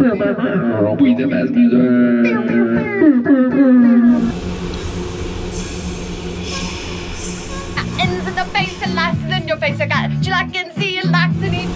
We the best music. Ends in the face and lasts in your face. I got you like and see and likes and it.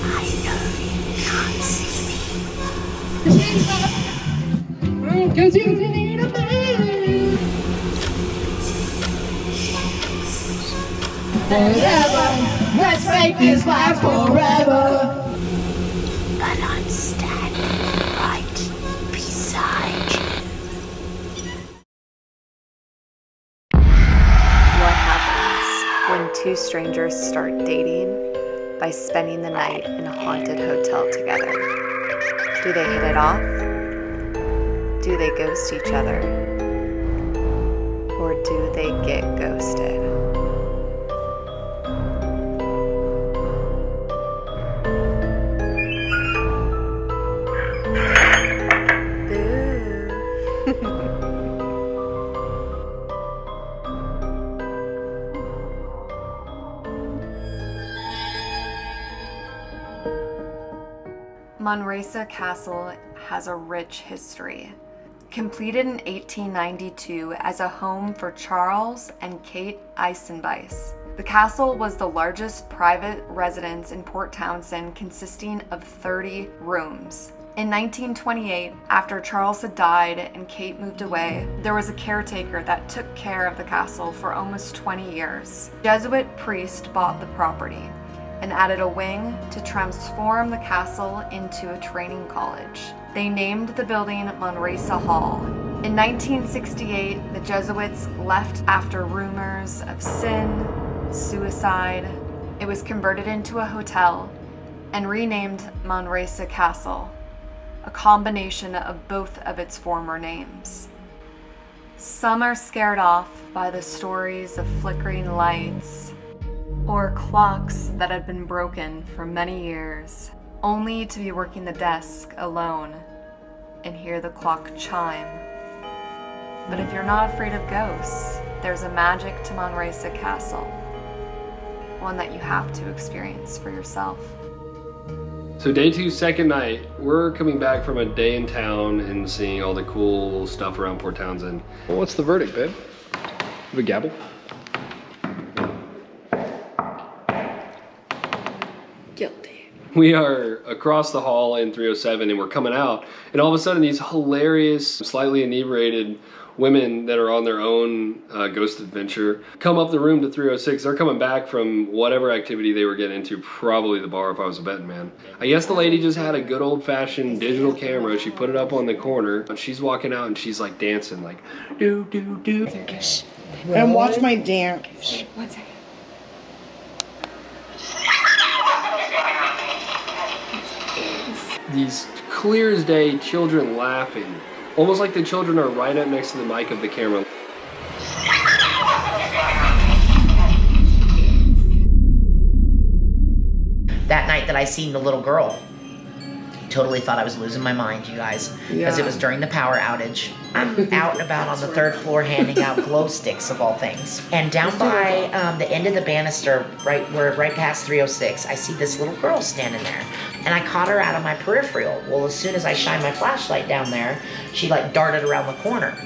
I know you can't see me. Cause you need a man. Forever, let's make this last forever. But I'm standing right beside you. What happens when two strangers start dating by spending the night in a haunted hotel together? Do they hit it off? Do they ghost each other? Or do they get ghosted? Manresa Castle has a rich history. Completed in 1892 as a home for Charles and Kate Eisenbeis. The castle was the largest private residence in Port Townsend, consisting of 30 rooms. In 1928, after Charles had died and Kate moved away, there was a caretaker that took care of the castle for almost 20 years. A Jesuit priest bought the property and added a wing to transform the castle into a training college. They named the building Manresa Hall. In 1968, the Jesuits left after rumors of sin, suicide. It was converted into a hotel and renamed Manresa Castle, a combination of both of its former names. Some are scared off by the stories of flickering lights or clocks that had been broken for many years, only to be working the desk alone and hear the clock chime. But if you're not afraid of ghosts, there's a magic to Manresa Castle, one that you have to experience for yourself. So day 2, second night, we're coming back from a day in town and seeing all the cool stuff around Port Townsend. Well, what's the verdict, babe? Have a gavel? Guilty. We are across the hall in 307 and we're coming out, and all of a sudden these hilarious, slightly inebriated women that are on their own ghost adventure come up the room to 306. They're coming back from whatever activity they were getting into, probably the bar if I was a betting man. I guess the lady just had a good old-fashioned digital camera. She put it up on the corner, and she's walking out and she's like dancing, like do do do. And watch my dance. One second. These clear as day children laughing, almost like the children are right up next to the mic of the camera. That night that I seen the little girl, totally thought I was losing my mind, you guys, because it was during the power outage. I'm out and about on the 3rd floor handing out glow sticks of all things. And down by the end of the banister, right past 306, I see this little girl standing there. And I caught her out of my peripheral. Well, as soon as I shined my flashlight down there, she like darted around the corner.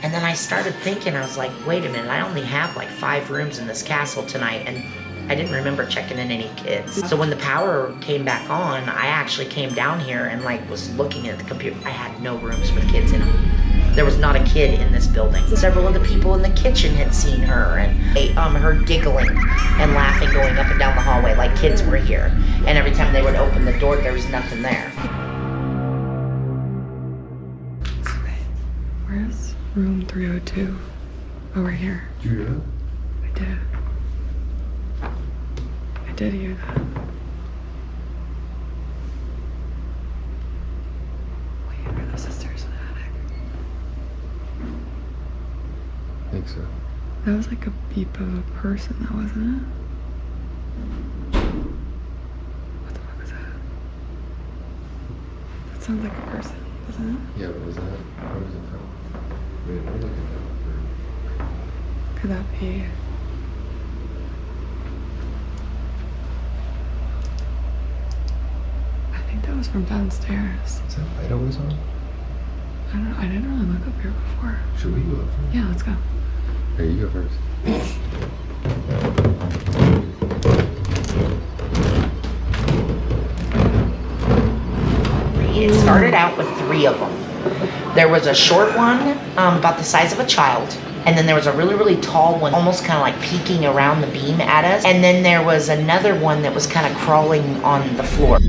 And then I started thinking, I was like, wait a minute, I only have like 5 rooms in this castle tonight, and I didn't remember checking in any kids. So when the power came back on, I actually came down here and like was looking at the computer. I had no rooms with kids in them. There was not a kid in this building. Several of the people in the kitchen had seen her and they heard giggling and laughing going up and down the hallway like kids were here. And every time they would open the door, there was nothing there. Where's room 302? Over here. Did you hear that? I did. I did hear that. Wait, are those the stairs in the attic? I think so. That was like a beep of a person, though, wasn't it? What the fuck was that? That sounds like a person, doesn't it? Yeah, but was that? Where was it from? Wait, we're looking at it. Could that be? I think it was from downstairs. Is that light always on? I didn't really look up here before. Should we go up first? Yeah, let's go. Here, you go first. It started out with 3 of them. There was a short one, about the size of a child. And then there was a really, really tall one, almost kind of like peeking around the beam at us. And then there was another one that was kind of crawling on the floor.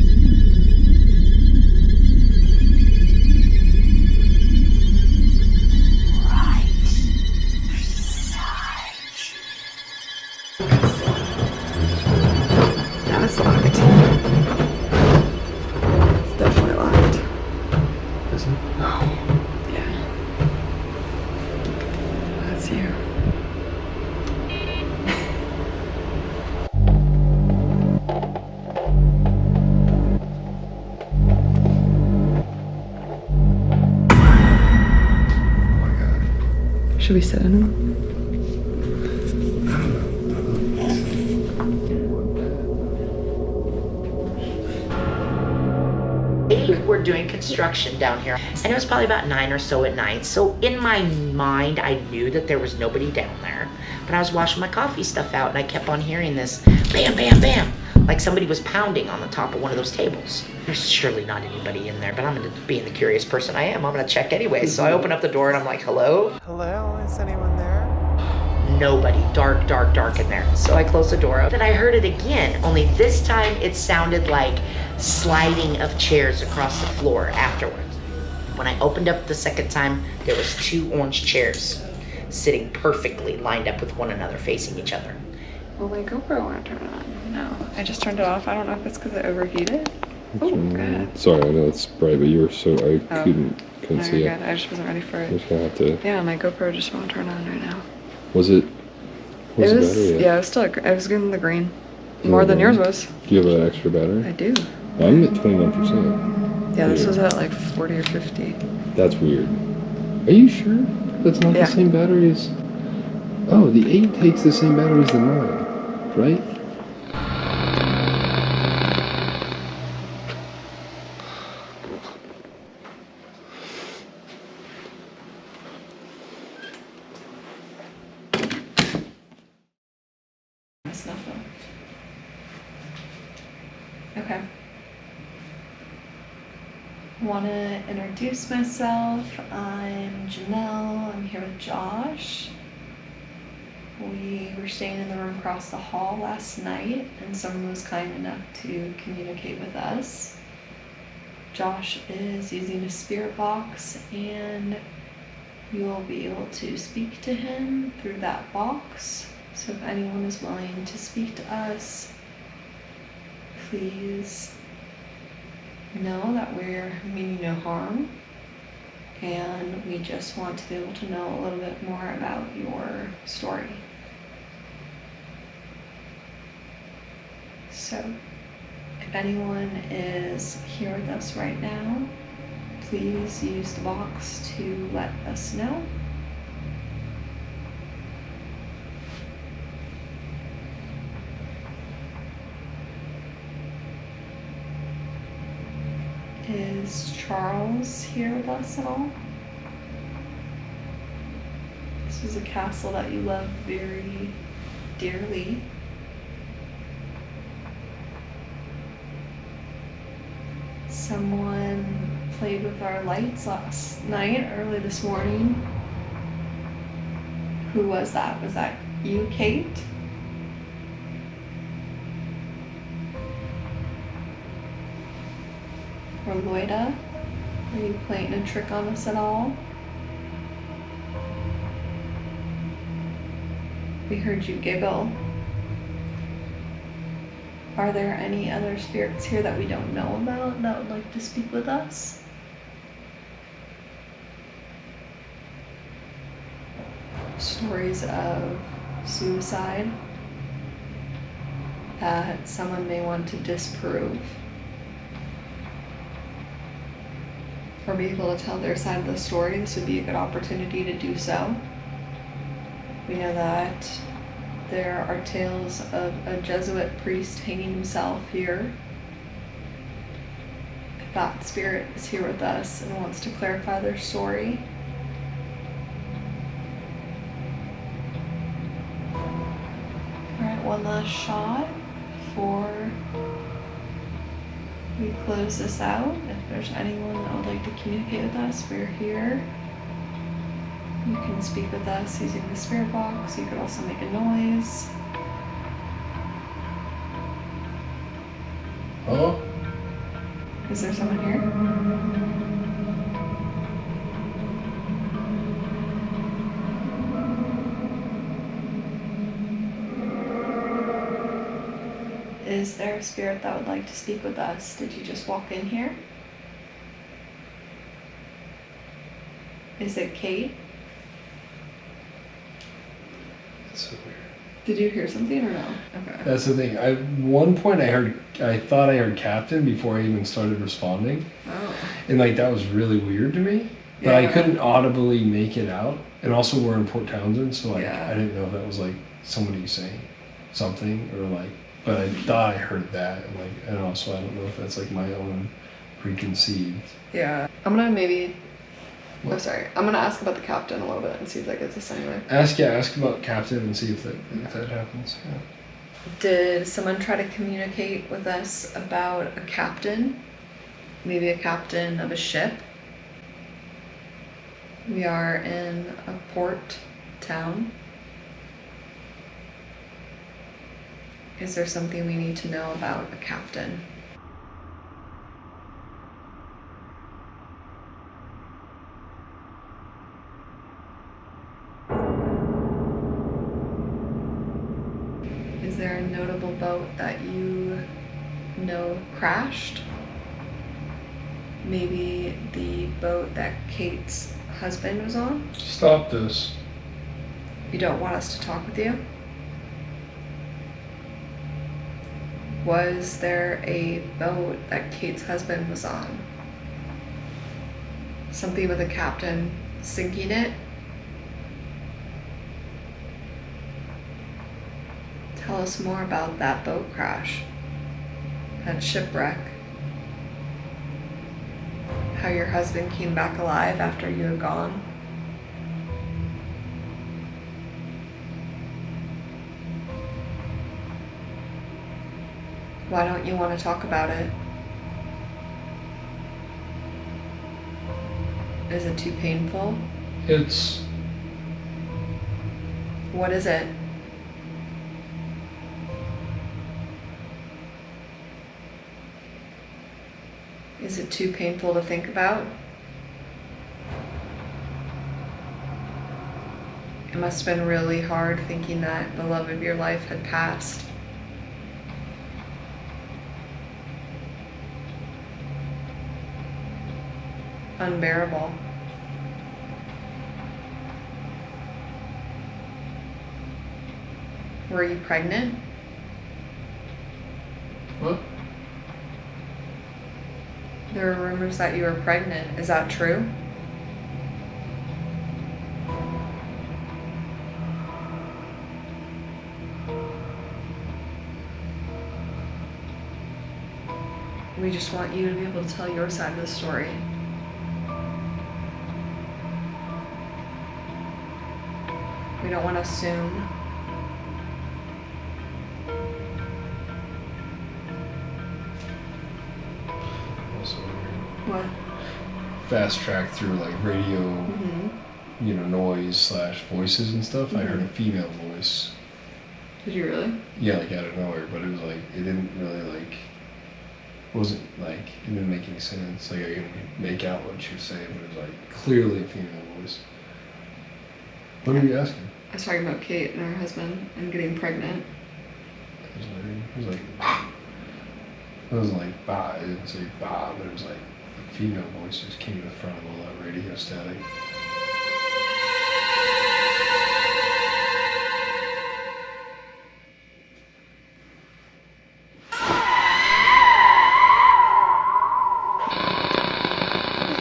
Now it's locked. It's definitely locked. Is it? Yeah. That's you. Oh my god. Should we sit in them? We're doing construction down here, and it was probably about 9 or so at night. So in my mind, I knew that there was nobody down there, but I was washing my coffee stuff out, and I kept on hearing this bam, bam, bam, like somebody was pounding on the top of one of those tables. There's surely not anybody in there, but I'm gonna, being the curious person I am, I'm gonna check anyway. So I open up the door, and I'm like, hello? Hello, is anyone there? Nobody. Dark, dark, dark in there. So I closed the door up. Then I heard it again, only this time it sounded like sliding of chairs across the floor afterwards. When I opened up the second time, there was 2 orange chairs sitting perfectly lined up with one another, facing each other. Well, my GoPro won't turn it on. No, I just turned it off. I don't know if it's because it overheated. Oh, good. Sorry, I know it's bright, but you were so I Oh. couldn't No, see you're it. good. I just wasn't ready for I'm it. just gonna have to. Yeah, my GoPro just won't turn on right now. Was it? Was It the was, battery at? yeah, it was still, it was good in the green. More than yours was. Do you have an extra battery? I do. I'm at 29%. Yeah, this Yeah. was at like 40 or 50. That's weird. Are you sure that's not Yeah. the same battery as? Oh, the 8 takes the same battery as the 9, right? Okay. Want to introduce myself. I'm Jenell. I'm here with Josh. We were staying in the room across the hall last night, and someone was kind enough to communicate with us. Josh is using a spirit box, and you'll be able to speak to him through that box. So if anyone is willing to speak to us, please know that we're meaning no harm, and we just want to be able to know a little bit more about your story. So, if anyone is here with us right now, please use the box to let us know. Is Charles here with us at all? This is a castle that you love very dearly. Someone played with our lights last night, early this morning. Who was that? Was that you, Kate? Or Loida? Are you playing a trick on us at all? We heard you giggle. Are there any other spirits here that we don't know about that would like to speak with us? Stories of suicide that someone may want to disprove, or be able to tell their side of the story. This would be a good opportunity to do so. We know that there are tales of a Jesuit priest hanging himself here. that spirit is here with us and wants to clarify their story. Alright, one last shot before we close this out. If there's anyone that would like to communicate with us, we're here. You can speak with us using the spirit box. You could also make a noise. Oh? Is there someone here? Is there a spirit that would like to speak with us? Did you just walk in here? Is it Kate? That's so weird. Did you hear something or no? Okay. That's the thing. At one point I thought I heard Captain before I even started responding. Oh. And like that was really weird to me. But I Yeah. couldn't audibly make it out. And also we're in Port Townsend, so like Yeah. I didn't know if that was like somebody saying something or like, but I thought I heard that, and like, and also I don't know if that's like my own preconceived. Yeah. I'm gonna maybe. What? Oh, sorry. I'm gonna ask about the captain a little bit and see if that gets us anywhere. Ask about Captain and see if that happens. Yeah. Did someone try to communicate with us about a captain? Maybe a captain of a ship? We are in a port town. Is there something we need to know about a captain? Is there a notable boat that you know crashed? Maybe the boat that Kate's husband was on? Stop this. You don't want us to talk with you? Was there a boat that Kate's husband was on? Something with a captain sinking it? Tell us more about that boat crash, that shipwreck. How your husband came back alive after you had gone. Why don't you want to talk about it? Is it too painful? It's What is it? Is it too painful to think about? It must have been really hard thinking that the love of your life had passed. Unbearable. Were you pregnant? what? There are rumors that you were pregnant. Is that true? We just want you to be able to tell your side of the story. We don't want to assume. Also weird. What? Fast track through like radio, you know, noise / voices and stuff. I heard a female voice. Did you really? Yeah, like out of nowhere, but it was like it didn't really like. Wasn't like it didn't make any sense. Like I could make out what she was saying, but it was like clearly a female voice. What are you asking? I was talking about Kate and her husband and getting pregnant. It was like it wasn't like bah, it didn't say bah, but it was like a female voice just came to the front of all that radio static.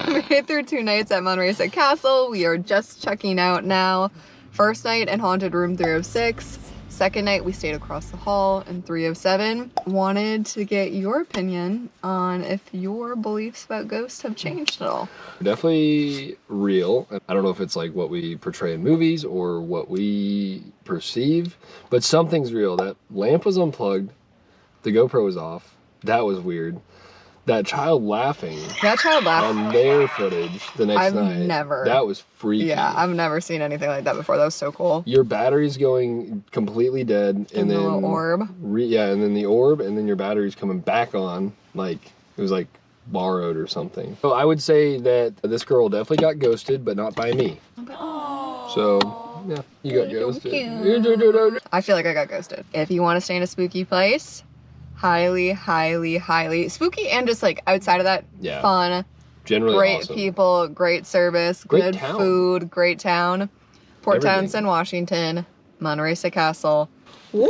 We made it through 2 nights at Manresa Castle. We are just checking out now. First night in Haunted Room 306. second night, we stayed across the hall in 307. Wanted to get your opinion on if your beliefs about ghosts have changed at all. Definitely real. I don't know if it's like what we portray in movies or what we perceive, but something's real. That lamp was unplugged. The GoPro was off. That was weird. That child laughing. That child laughing. On their footage the next night. That was freaky. Yeah, I've never seen anything like that before. That was so cool. Your battery's going completely dead, and then the little orb. And then the orb, and then your battery's coming back on. Like it was like borrowed or something. So I would say that this girl definitely got ghosted, but not by me. So yeah, you got ghosted. I feel like I got ghosted. If you want to stay in a spooky place, highly spooky, and just like outside of that, fun, generally great awesome. people, great service, great good town. food, great town. Port Everything. Townsend, Washington, Manresa Castle. Whoop!